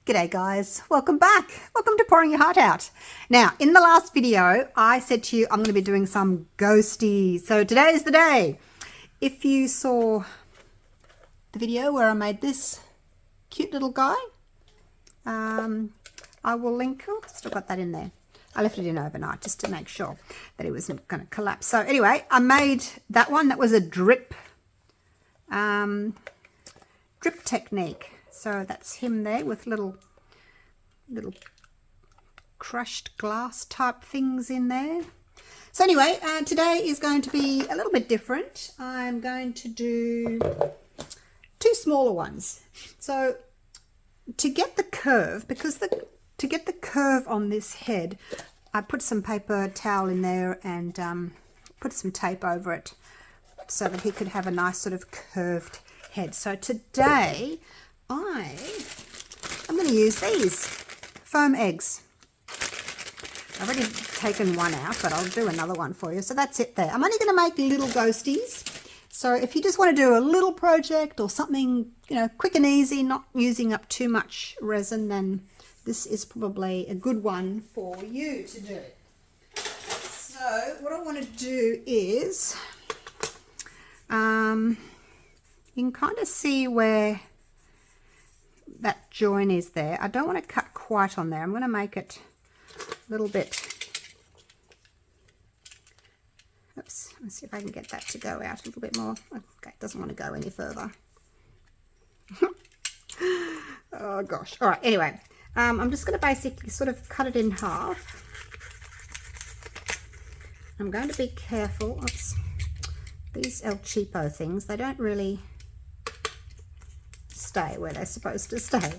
G'day guys, welcome back. Welcome to Pouring Your Heart Out. Now, in the last video, I said to you I'm going to be doing some ghosties. So today is the day. If you saw the video where I made this cute little guy, I will link. Oh, still got that in there. I left it in overnight just to make sure that it wasn't going to collapse. So anyway, I made that one. That was a drip technique. So that's him there with little crushed glass type things in there. So anyway, today is going to be a little bit different. I'm going to do two smaller ones. So to get the curve, to get the curve on this head, I put some paper towel in there and put some tape over it so that he could have a nice sort of curved head. So today I'm going to use these foam eggs. I've already taken one out, but I'll do another one for you. So that's it there. I'm only going to make little ghosties. So if you just want to do a little project or something, you know, quick and easy, not using up too much resin, then this is probably a good one for you to do. So what I want to do is, you can kind of see where that join is there. I don't want to cut quite on there. I'm going to make it a little bit. Oops, let's see if I can get that to go out a little bit more. Okay, it doesn't want to go any further. Oh gosh. All right, anyway, I'm just going to basically sort of cut it in half. I'm going to be careful. Oops. These El Cheapo things, they don't really stay where they're supposed to stay.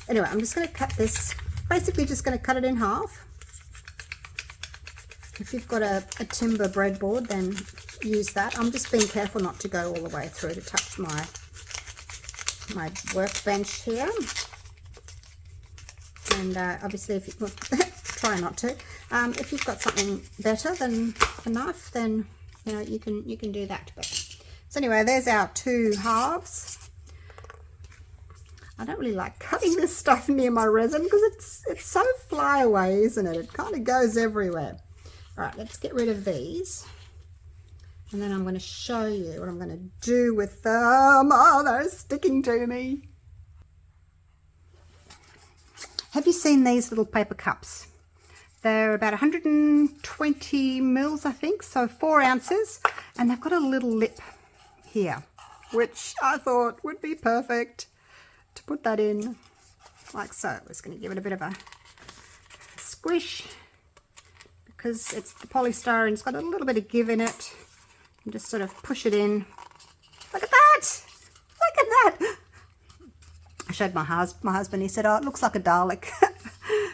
Anyway, I'm just going to cut this, basically just going to cut it in half. If you've got a timber breadboard, then use that. I'm just being careful not to go all the way through to touch my workbench here. And obviously, if you well, try not to. If you've got something better than a knife, then you know you can do that. But so anyway, there's our two halves. I don't really like cutting this stuff near my resin because it's so flyaway, isn't it? It kind of goes everywhere. All right, let's get rid of these. And then I'm going to show you what I'm going to do with them. Oh, they're sticking to me. Have you seen these little paper cups? They're about 120 mils, I think, so 4 ounces. And they've got a little lip here, which I thought would be perfect to put that in like so. I'm just going to give it a bit of a squish because it's the polystyrene's got a little bit of give in it, and just sort of push it in. Look at that! Look at that! I showed my husband. He said, "Oh, it looks like a Dalek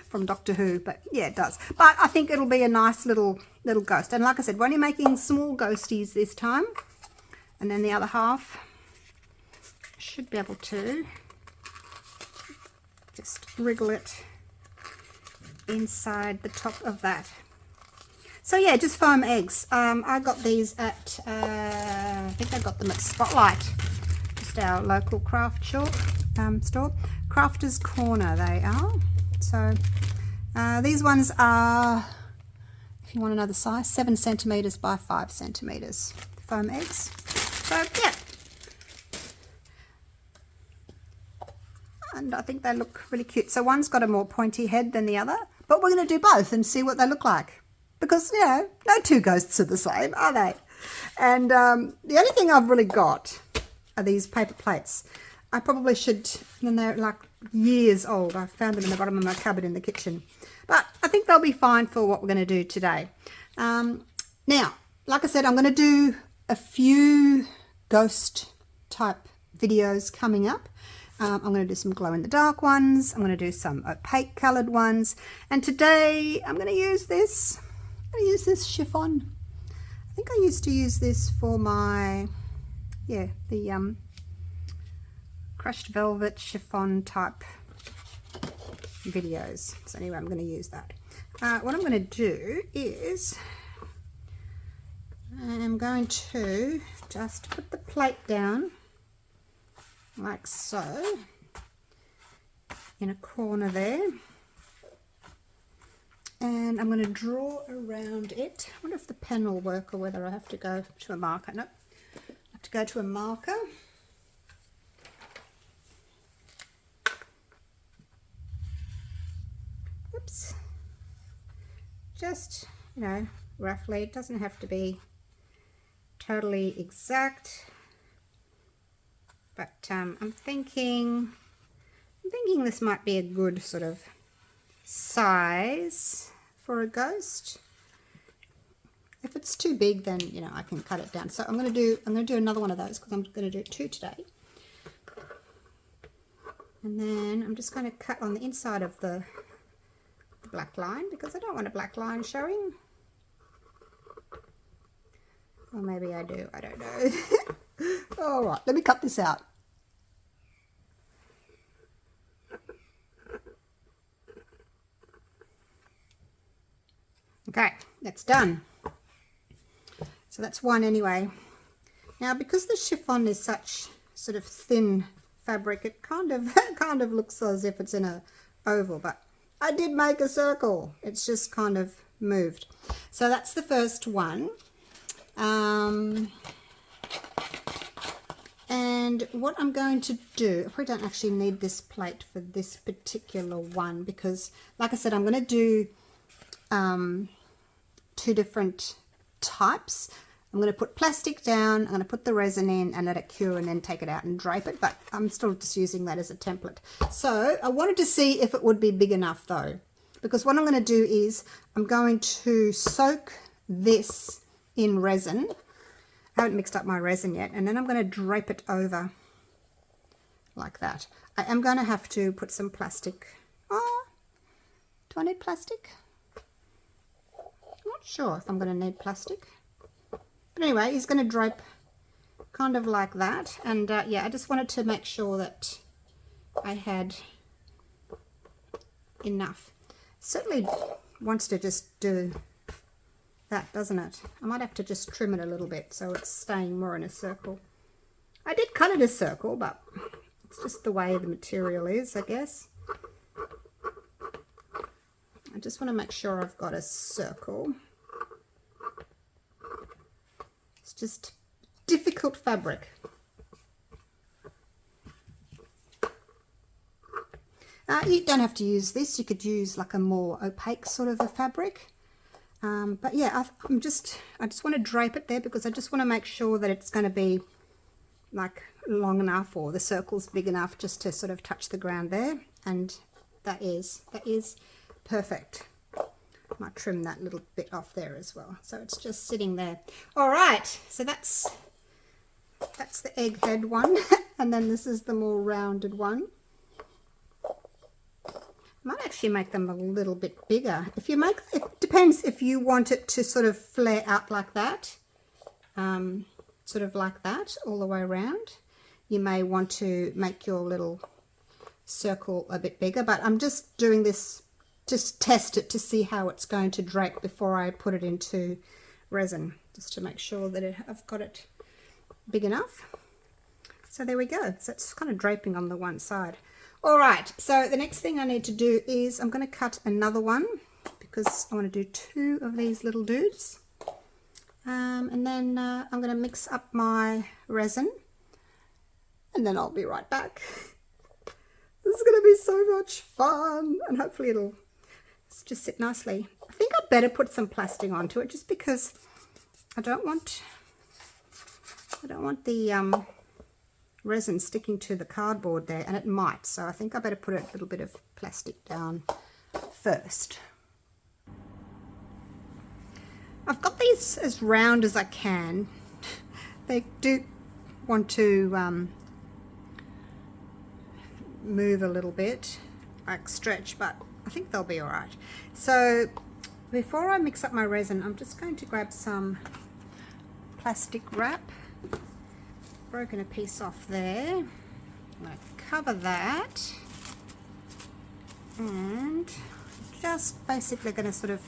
from Doctor Who," but yeah, it does. But I think it'll be a nice little ghost. And like I said, we're only making small ghosties this time, and then the other half should be able to just wriggle it inside the top of that. So yeah, just foam eggs. I got these at, I think I got them at Spotlight, just our local craft store. Crafter's Corner they are. So these ones are, if you want to know the size, 7 centimeters by 5 centimeters foam eggs. So yeah. And I think they look really cute. So one's got a more pointy head than the other, but we're going to do both and see what they look like. Because, you know, no two ghosts are the same, are they? And the only thing I've really got are these paper plates. I probably should, and they're like years old. I found them in the bottom of my cupboard in the kitchen. But I think they'll be fine for what we're going to do today. Now, like I said, I'm going to do a few ghost type videos coming up. I'm going to do some glow-in-the-dark ones. I'm going to do some opaque coloured ones. And today I'm going to use this. I'm going to use this chiffon. I think I used to use this for my, yeah, the crushed velvet chiffon type videos. So anyway, I'm going to use that. What I'm going to do is I'm going to just put the plate down like so, in a corner there. And I'm going to draw around it. I wonder if the pen will work or whether I have to go to a marker. Nope, I have to go to a marker. Oops. Just, you know, roughly. It doesn't have to be totally exact. But I'm thinking this might be a good sort of size for a ghost. If it's too big, then you know I can cut it down. So I'm going to do another one of those because I'm going to do 2 today. And then I'm just going to cut on the inside of the black line because I don't want a black line showing. Or maybe I do, I don't know. All right, let me cut this out. Okay, that's done. So that's one anyway. Now because the chiffon is such sort of thin fabric, it kind of looks as if it's in a oval, but I did make a circle. It's just kind of moved. So that's the first one. And what I'm going to do, I probably don't actually need this plate for this particular one because like I said, I'm going to do 2 different types. I'm going to put plastic down, I'm going to put the resin in and let it cure and then take it out and drape it, but I'm still just using that as a template. So I wanted to see if it would be big enough though, because what I'm going to do is I'm going to soak this in resin. I haven't mixed up my resin yet, and then I'm going to drape it over like that. I am going to have to put some plastic. Oh, do I need plastic? I'm not sure if I'm going to need plastic. But anyway, he's going to drape kind of like that. And yeah, I just wanted to make sure that I had enough. Certainly wants to just do that, doesn't it? I might have to just trim it a little bit so it's staying more in a circle. I did cut it a circle, but it's just the way the material is, I guess. I just want to make sure I've got a circle. It's just difficult fabric. You don't have to use this. You could use like a more opaque sort of a fabric. But yeah, I just want to drape it there because I just want to make sure that it's going to be like long enough or the circle's big enough just to sort of touch the ground there. And that is perfect. Might trim that little bit off there as well. So it's just sitting there. All right, so that's the egghead one. And then this is the more rounded one. Might actually make them a little bit bigger. If you make, it depends if you want it to sort of flare out like that, sort of like that all the way around. You may want to make your little circle a bit bigger, but I'm just doing this, just test it to see how it's going to drape before I put it into resin, just to make sure that I've got it big enough. So there we go. So it's kind of draping on the one side. All right, so the next thing I need to do is I'm going to cut another one because I want to do 2 of these little dudes. And then I'm going to mix up my resin and then I'll be right back. This is going to be so much fun and hopefully it'll just sit nicely. I think I'd better put some plastic onto it just because I don't want the resin sticking to the cardboard there, and it might, so I think I better put a little bit of plastic down first. I've got these as round as I can. They do want to move a little bit, like stretch, but I think they'll be all right. So before I mix up my resin, I'm just going to grab some plastic wrap. Broken a piece off there. I'm going to cover that and just basically going to sort of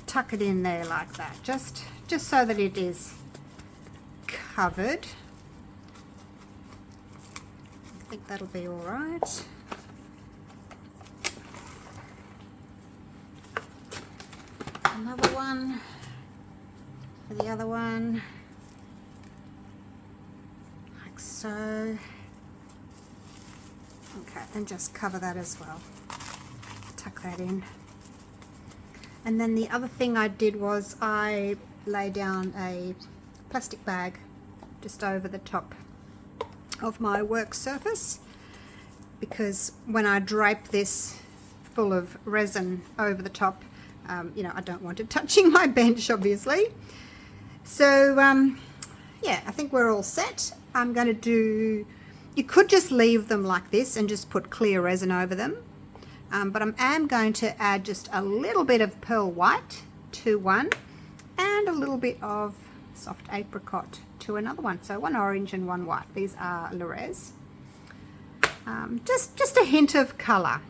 tuck it in there like that, just so that it is covered. I think that'll be all right. another one for the other one, like so. Okay, and just cover that as well. Tuck that in. And then the other thing I did was I lay down a plastic bag just over the top of my work surface, because when I drape this full of resin over the top, you know, I don't want it touching my bench, obviously. So yeah, I think we're all set. I'm going to do, you could just leave them like this and just put clear resin over them, but I am going to add just a little bit of pearl white to one and a little bit of soft apricot to another one. So one orange and one white. These are Resin. Just a hint of colour.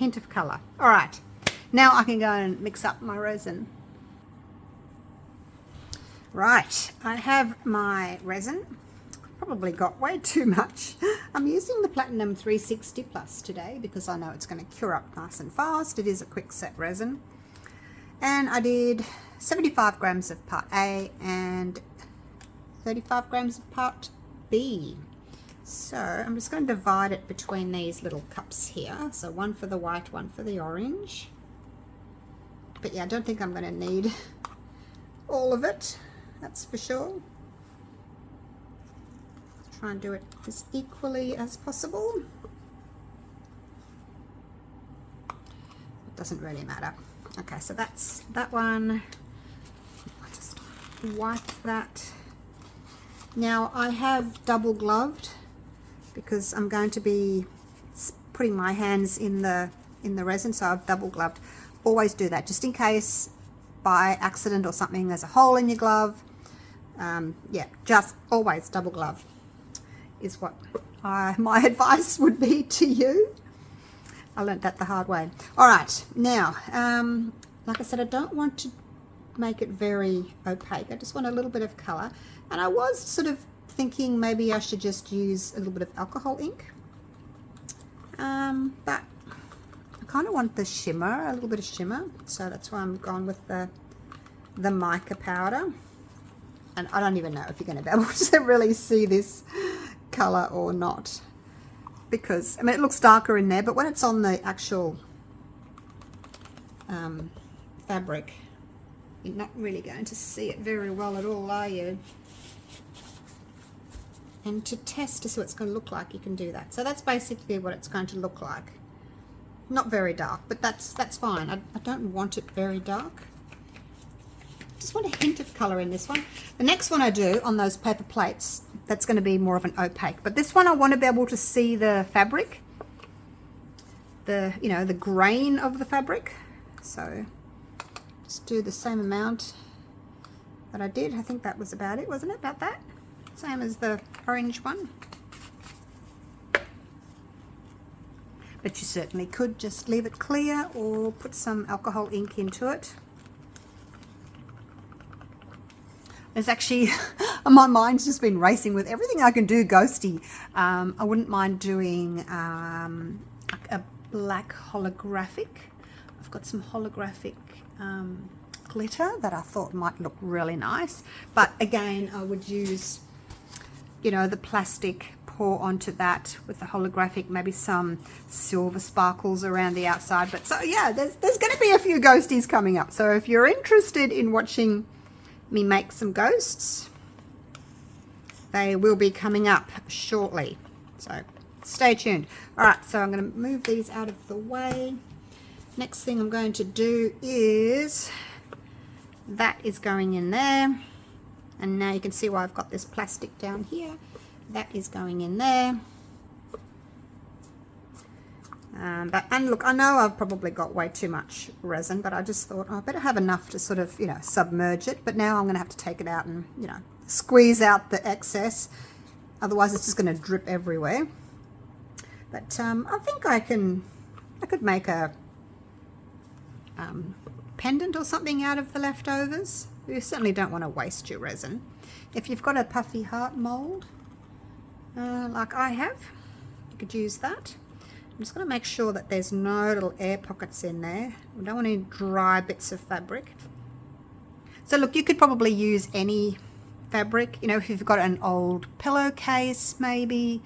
All right, now I can go and mix up my resin. Right, I have my resin. Probably got way too much. I'm using the Platinum 360 Plus today because I know it's going to cure up nice and fast. It is a quick set resin. And I did 75 grams of part A and 35 grams of part B. So I'm just going to divide it between these little cups here. So one for the white, one for the orange. But yeah, I don't think I'm going to need all of it, that's for sure. Try and do it as equally as possible. It doesn't really matter. Okay, so that's that one. I'll just wipe that. Now I have double gloved because I'm going to be putting my hands in the resin, so I've double gloved. Always do that, just in case by accident or something there's a hole in your glove. Yeah, just always double glove is what my advice would be to you. I learnt that the hard way. All right, now, like I said, I don't want to make it very opaque. I just want a little bit of colour. And I was sort of thinking maybe I should just use a little bit of alcohol ink. But I kind of want the shimmer, a little bit of shimmer. So that's why I'm going with the mica powder. And I don't even know if you're going to be able to really see this colour or not, because I mean it looks darker in there, but when it's on the actual fabric, you're not really going to see it very well at all, are you? And to test to see what it's going to look like, you can do that. So that's basically what it's going to look like. Not very dark, but that's fine. I don't want it very dark. Just want a hint of colour in this one. The next one I do on those paper plates, that's going to be more of an opaque. But this one I want to be able to see the fabric, you know, the grain of the fabric. So just do the same amount that I did. I think that was about it, wasn't it? About that? Same as the orange one. But you certainly could just leave it clear or put some alcohol ink into it. There's actually, my mind's just been racing with everything I can do ghosty. I wouldn't mind doing a black holographic. I've got some holographic glitter that I thought might look really nice. But again, I would use, you know, the plastic, pour onto that with the holographic, maybe some silver sparkles around the outside. But so yeah, there's going to be a few ghosties coming up. So if you're interested in watching me make some ghosts, they will be coming up shortly, so stay tuned. All right, so I'm going to move these out of the way. Next thing I'm going to do is that is going in there, and now you can see why I've got this plastic down here. That is going in there. And look, I know I've probably got way too much resin, but I just thought, oh, I better have enough to sort of, you know, submerge it. But now I'm going to have to take it out and, you know, squeeze out the excess. Otherwise, it's just going to drip everywhere. But I think I could make a pendant or something out of the leftovers. You certainly don't want to waste your resin. If you've got a puffy heart mold, like I have, you could use that. I'm just going to make sure that there's no little air pockets in there. We don't want any dry bits of fabric. So look, you could probably use any fabric, you know, if you've got an old pillowcase, maybe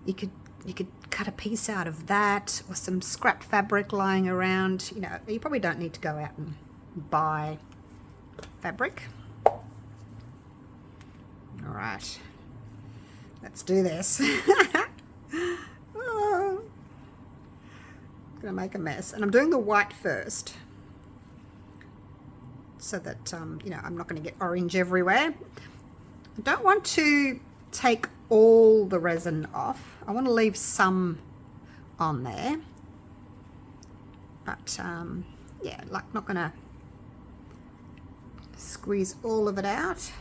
you could cut a piece out of that, or some scrap fabric lying around. You know, you probably don't need to go out and buy fabric. All right, let's do this. Oh, I'm gonna make a mess, and I'm doing the white first, so that you know, I'm not going to get orange everywhere. I don't want to take all the resin off. I want to leave some on there, but yeah, like, not going to squeeze all of it out.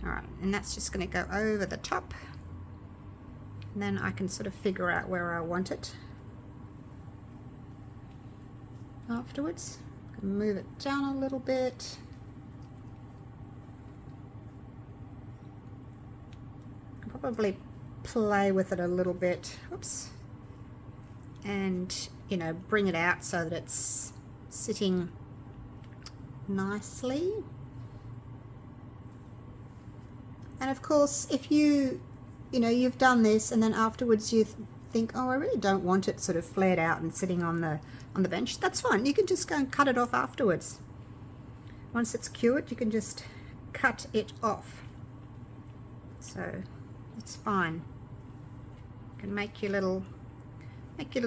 All right, and that's just going to go over the top, and then I can sort of figure out where I want it afterwards. Move it down a little bit. Probably play with it a little bit. Oops. And, you know, bring it out so that it's sitting nicely. And of course, if you know, you've done this and then afterwards you think, oh, I really don't want it sort of flared out and sitting on the bench, that's fine. You can just go and cut it off afterwards. Once it's cured, you can just cut it off. So it's fine. You can make your little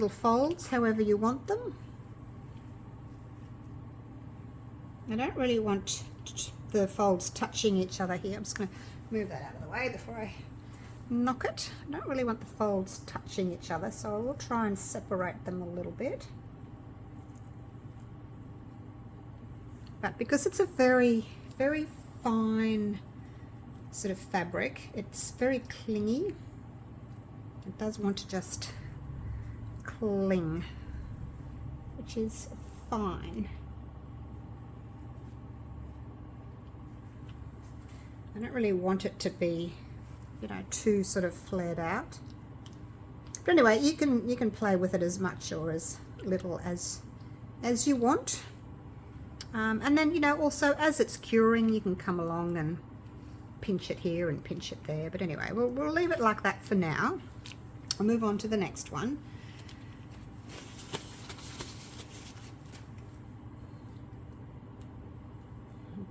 folds however you want them. I don't really want the folds touching each other here. I'm just going to move that out of the way before I knock it. I don't really want the folds touching each other, so I will try and separate them a little bit. But because it's a very, very fine sort of fabric, it's very clingy. It does want to just cling, which is fine. I don't really want it to be, you know, too sort of flared out. But anyway, you can play with it as much or as little as you want. And then, you know, also as it's curing, you can come along and pinch it here and pinch it there. But anyway, we'll leave it like that for now. I'll move on to the next one.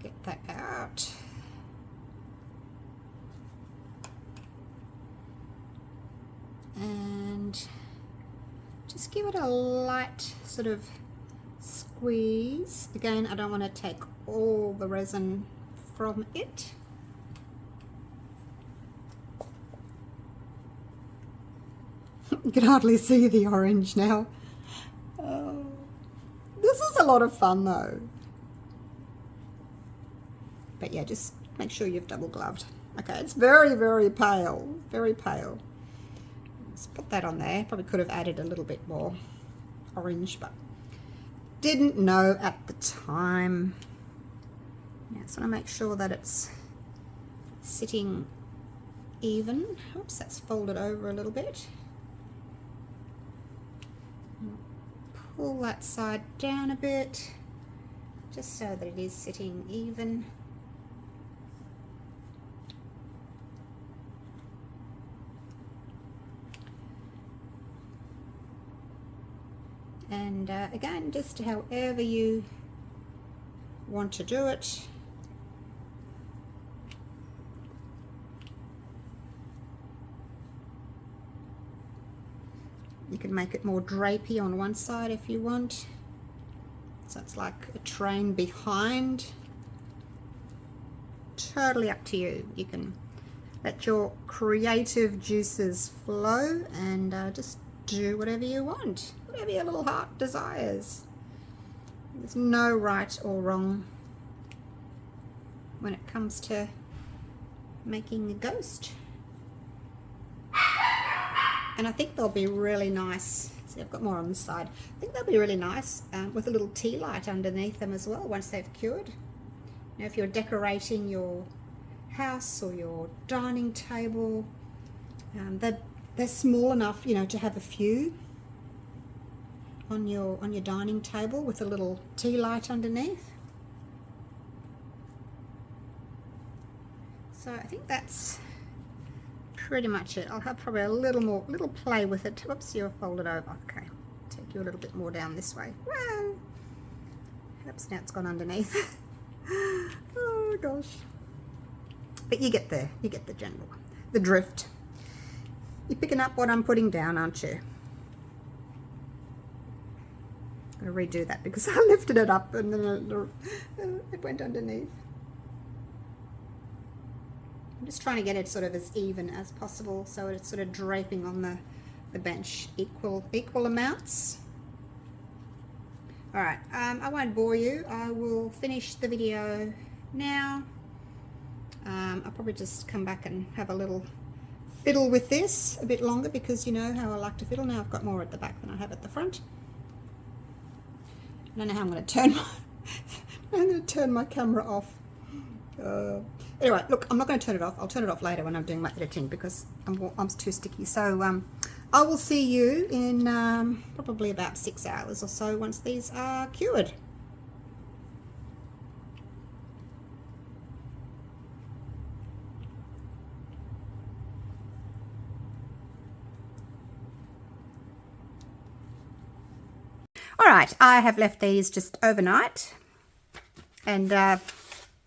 Get that out. And just give it a light sort of squeeze. Again, I don't want to take all the resin from it. You can hardly see the orange now. Oh, this is a lot of fun though. But yeah, just make sure you've double gloved. Okay, it's very, very pale, very pale. Let's put that on there. Probably could have added a little bit more orange, but didn't know at the time. Yeah, so I make sure that it's sitting even. Oops, that's folded over a little bit. Pull that side down a bit, just so that it is sitting even. And again, just however you want to do it. You can make it more drapey on one side if you want. So it's like a train behind. Totally up to you. You can let your creative juices flow and just do whatever you want. Whatever your little heart desires. There's no right or wrong when it comes to making a ghost. And I think they'll be really nice. See, I've got more on the side. I think they'll be really nice with a little tea light underneath them as well once they've cured. Now, if you're decorating your house or your dining table, they're small enough, you know, to have a few on your dining table with a little tea light underneath. So I think that's pretty much it. I'll have probably a little play with it. Whoops, you're folded over. Okay, take you a little bit more down this way. Whoa! Oops, now it's gone underneath. Oh gosh. But you get the the drift. You're picking up what I'm putting down, aren't you? I'm going to redo that because I lifted it up and then it went underneath. I'm just trying to get it sort of as even as possible so it's sort of draping on the bench equal amounts. Alright, I won't bore you. I will finish the video now. I'll probably just come back and have a little fiddle with this a bit longer because you know how I like to fiddle. Now I've got more at the back than I have at the front. I don't know how I'm going to turn my camera off. Anyway, look, I'm not going to turn it off. I'll turn it off later when I'm doing my editing because I'm too sticky. So I will see you in probably about 6 hours or so once these are cured. All right, I have left these just overnight and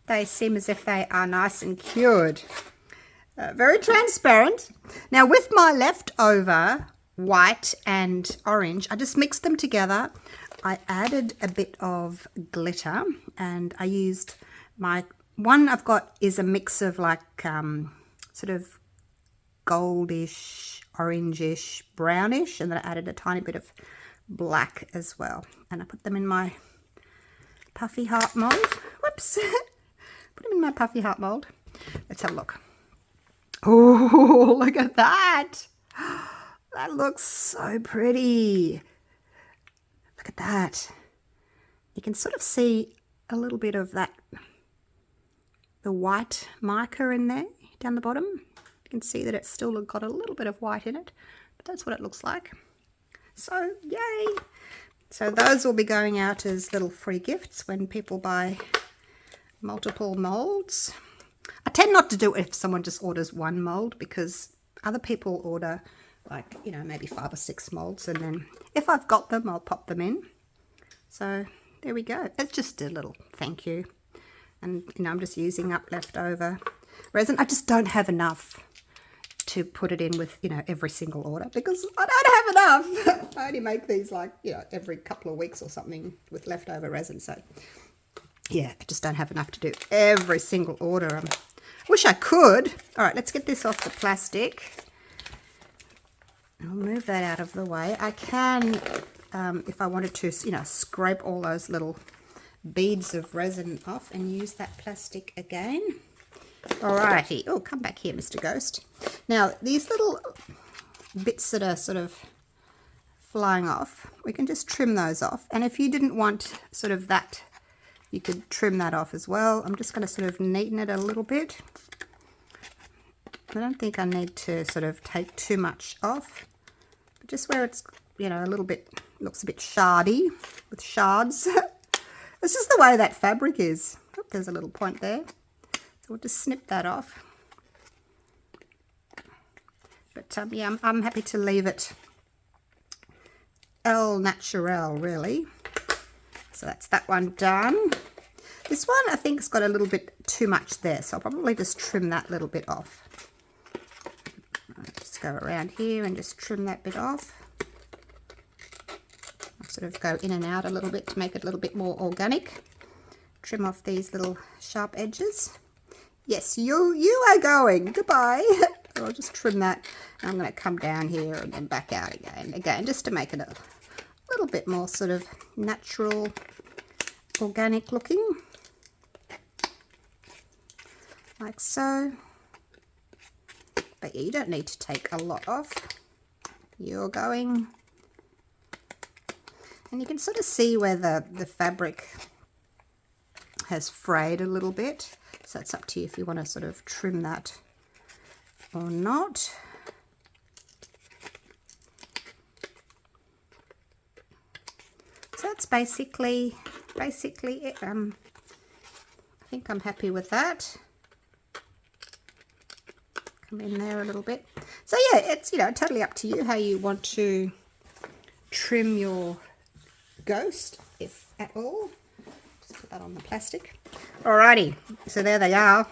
they seem as if they are nice and cured. Very transparent. Now with my leftover white and orange, I just mixed them together. I added a bit of glitter and I used my one I've got is a mix of like sort of goldish, orangish, brownish, and then I added a tiny bit of black as well. And I put them in my puffy heart mold. Whoops. Put them in my puffy heart mold. Let's have a look. Oh, look at that. That looks so pretty. Look at that. You can sort of see a little bit of that, the white mica in there down the bottom. You can see that it's still got a little bit of white in it, but that's what it looks like. So, yay! So those will be going out as little free gifts when people buy multiple molds. I tend not to do it if someone just orders one mold because other people order like, you know, maybe 5 or 6 molds, and then if I've got them, I'll pop them in. So there we go. It's just a little thank you. And, you know, I'm just using up leftover resin. I just don't have enough to put it in with, you know, every single order because I don't have enough. I only make these like, you know, every couple of weeks or something with leftover resin. So yeah, I just don't have enough to do every single order. Wish I could. All right, let's get this off the plastic. I'll move that out of the way. I can, if I wanted to, you know, scrape all those little beads of resin off and use that plastic again. Alrighty. Oh, come back here, Mr. Ghost. Now, these little bits that are sort of flying off, we can just trim those off. And if you didn't want sort of that, you could trim that off as well. I'm just going to sort of neaten it a little bit. I don't think I need to sort of take too much off. But just where it's, you know, a little bit, looks a bit shardy with shards. It's just the way that fabric is. Oh, there's a little point there. So we'll just snip that off. But yeah, I'm happy to leave it au naturel, really. So that's that one done. This one I think has got a little bit too much there, so I'll probably just trim that little bit off. I'll just go around here and just trim that bit off. I'll sort of go in and out a little bit to make it a little bit more organic. Trim off these little sharp edges. Yes, you are going. Goodbye. I'll just trim that. And I'm going to come down here and then back out again. Again, just to make it a little bit more sort of natural, organic looking. Like so. But yeah, you don't need to take a lot off. You're going. And you can sort of see where the fabric has frayed a little bit. So it's up to you if you want to sort of trim that or not. So that's basically it. I think I'm happy with that. come in there a little bit. So yeah, it's, you know, totally up to you how you want to trim your ghost, if at all. Just put that on the plastic. Alrighty, so there they are.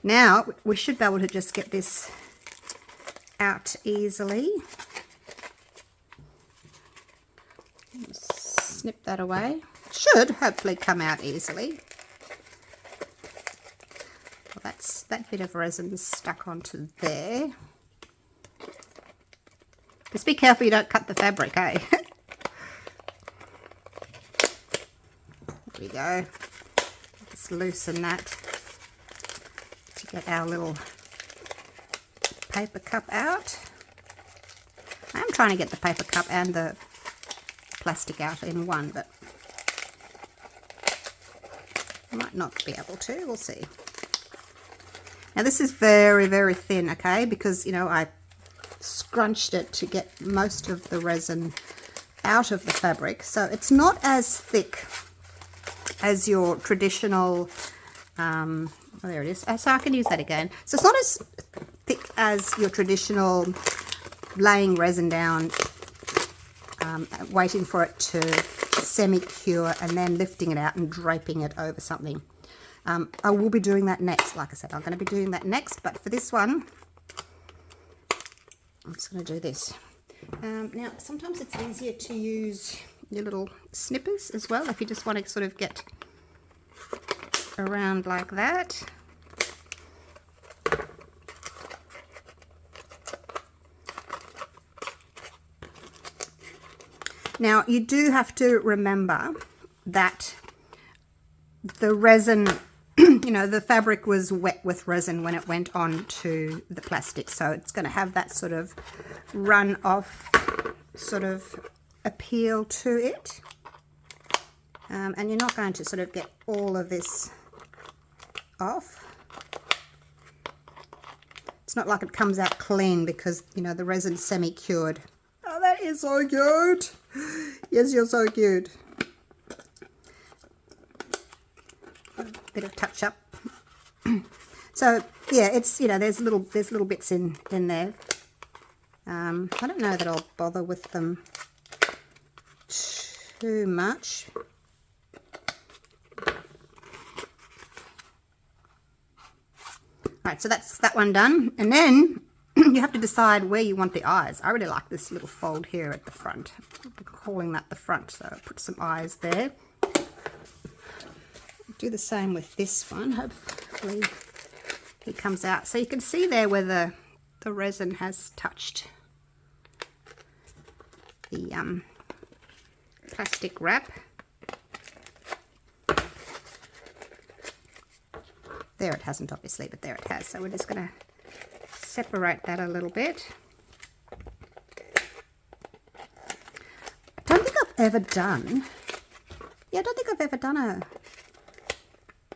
Now we should be able to just get this out easily. Snip that away. Should hopefully come out easily. Well, that's that bit of resin stuck onto there. Just be careful you don't cut the fabric, eh? There we go. Just loosen that to get our little paper cup out. I'm trying to get the paper cup and the plastic out in one, but I might not be able to. We'll see. Now this is very, very thin, okay, because, you know, I scrunched it to get most of the resin out of the fabric, so it's not as thick as your traditional oh, there it is. So I can use that again. So it's not as thick as your traditional laying resin down, waiting for it to semi-cure and then lifting it out and draping it over something. I will be doing that next. Like I said, I'm going to be doing that next, but for this one I'm just going to do this. Now sometimes it's easier to use your little snippers as well if you just want to sort of get around like that. Now you do have to remember that the resin, you know, the fabric was wet with resin when it went on to the plastic, so it's going to have that sort of run off sort of appeal to it, and you're not going to sort of get all of this off. It's not like it comes out clean because, you know, the resin's semi-cured. Oh, that is so cute. Yes, you're so cute. A bit of touch up. So yeah, it's, you know, there's little bits in there. I don't know that I'll bother with them too much. Right, so that's that one done, and then you have to decide where you want the eyes. I really like this little fold here at the front. I'm calling that the front, so I'll put some eyes there. Do the same with this one. Hopefully he comes out. So you can see there where the resin has touched the plastic wrap. There it hasn't, obviously, but there it has. So we're just going to separate that a little bit. I don't think I've ever done, I don't think I've ever done a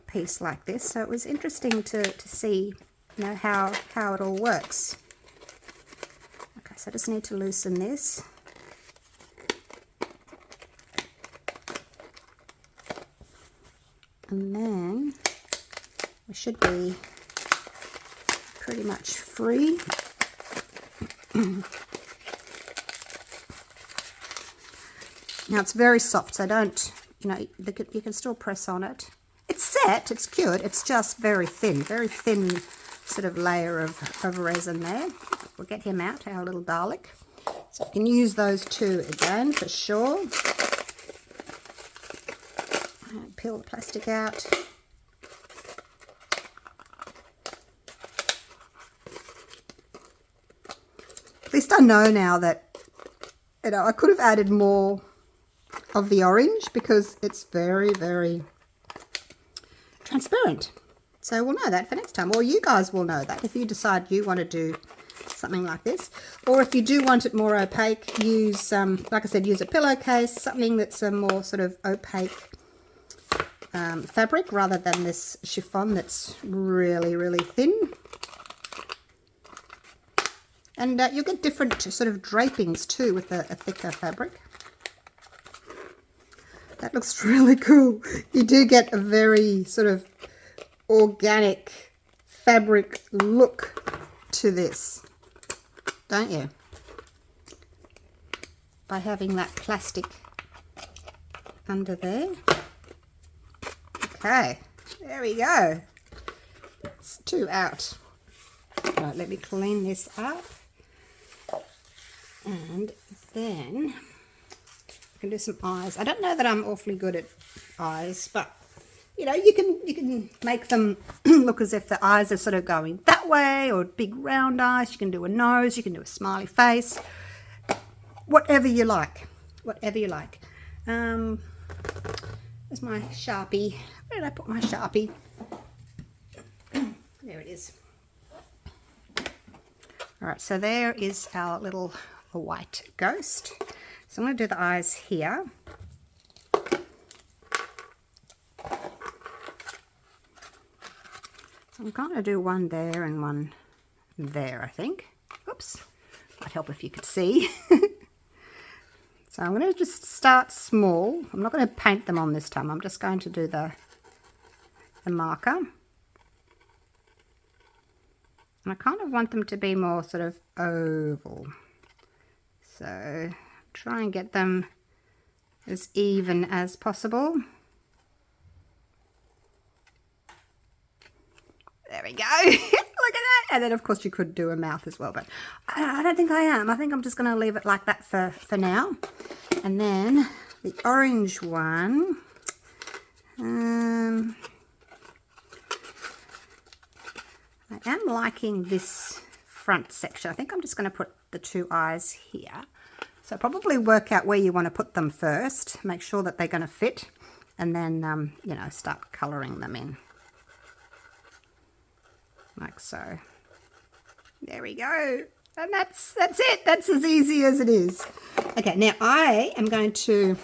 piece like this. So it was interesting to see, you know, how it all works. Okay, so I just need to loosen this. And then we should be pretty much free. Now it's very soft, so don't, you know, you can still press on it. It's set, it's cured, it's just very thin sort of layer of resin there. We'll get him out, our little Dalek. So you can use those two again for sure. Peel the plastic out. At least I know now that, you know, I could have added more of the orange because it's very, very transparent. So we'll know that for next time, or you guys will know that if you decide you want to do something like this. Or if you do want it more opaque, use, like I said, use a pillowcase, something that's a more sort of opaque fabric rather than this chiffon that's really, really thin. And you'll get different sort of drapings too with a thicker fabric. That looks really cool. You do get a very sort of organic fabric look to this, don't you? By having that plastic under there. Okay, there we go. It's 2 out. Right, let me clean this up. And then I can do some eyes. I don't know that I'm awfully good at eyes, but you know, you can make them look as if the eyes are sort of going that way, or big round eyes. You can do a nose, you can do a smiley face, whatever you like, whatever you like. There's my Sharpie. Where did I put my Sharpie? There it is. All right, so there is our little white ghost. So I'm going to do the eyes here. So I'm going to do one there and one there, I think. Oops, might help if you could see. So I'm going to just start small. I'm not going to paint them on this time. I'm just going to do the marker. And I kind of want them to be more sort of oval. So try and get them as even as possible. There we go. Look at that. And then of course you could do a mouth as well, but I don't think I am. I think I'm just going to leave it like that for now. And then the orange one. I am liking this front section. I think I'm just going to put the 2 eyes here. So probably work out where you want to put them first. Make sure that they're going to fit, and then you know, start colouring them in. Like so. There we go. And that's it. That's as easy as it is. Okay, now I am going to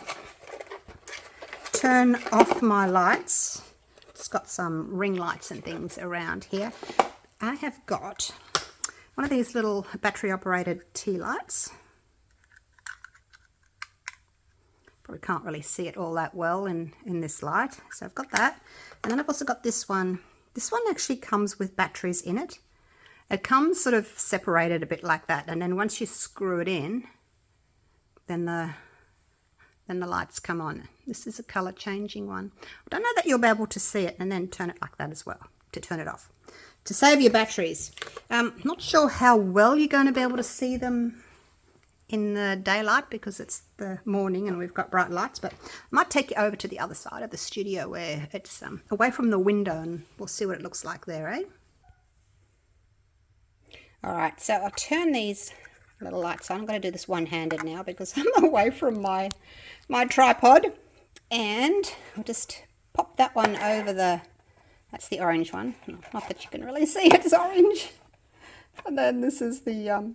turn off my lights. It's got some ring lights and things around here. I have got one of these little battery operated tea lights. Probably can't really see it all that well in this light. So I've got that. And then I've also got this one. This one actually comes with batteries in it. It comes sort of separated a bit like that, and then once you screw it in, then the lights come on. This is a color changing one. I don't know that you'll be able to see it, and then turn it like that as well to turn it off. To save your batteries. Not sure how well you're going to be able to see them in the daylight because it's the morning and we've got bright lights, but I might take you over to the other side of the studio where it's away from the window, and we'll see what it looks like there, eh? All right, so I'll turn these little lights on. I'm going to do this one-handed now because I'm away from my tripod, and I'll just pop that one over the, that's the orange one. Not that you can really see it's orange. And then this is the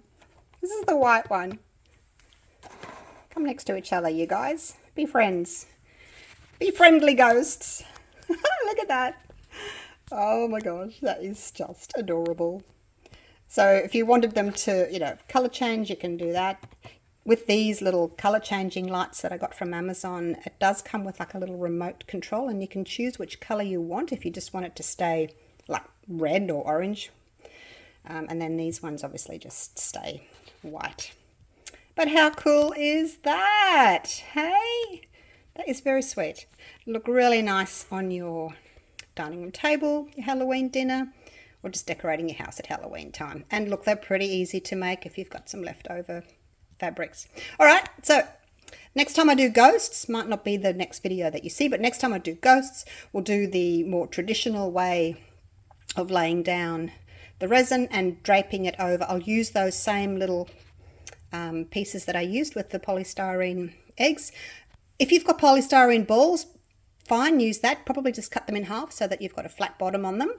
white one. Come next to each other, you guys. Be friends. Be friendly ghosts. Look at that. Oh my gosh, that is just adorable. So if you wanted them to, you know, color change, you can do that. With these little color changing lights that I got from Amazon, it does come with like a little remote control, and you can choose which color you want if you just want it to stay like red or orange. And then these ones obviously just stay white. But how cool is that? Hey, that is very sweet. Look really nice on your dining room table, your Halloween dinner, or just decorating your house at Halloween time. And look, they're pretty easy to make if you've got some leftover fabrics. All right, so next time I do ghosts, might not be the next video that you see, but next time I do ghosts, we'll do the more traditional way of laying down the resin and draping it over. I'll use those same little pieces that I used with the polystyrene eggs. If you've got polystyrene balls, fine, use that. Probably just cut them in half so that you've got a flat bottom on them.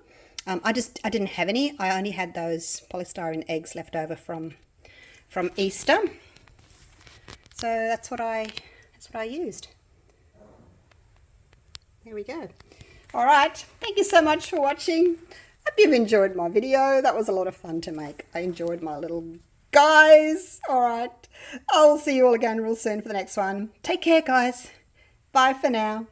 I didn't have any. I only had those polystyrene eggs left over from Easter. So that's what I used. There we go. All right, thank you so much for watching. Hope you've enjoyed my video. That was a lot of fun to make. I enjoyed my little guys. All right, I'll see you all again real soon for the next one. Take care, guys. Bye for now.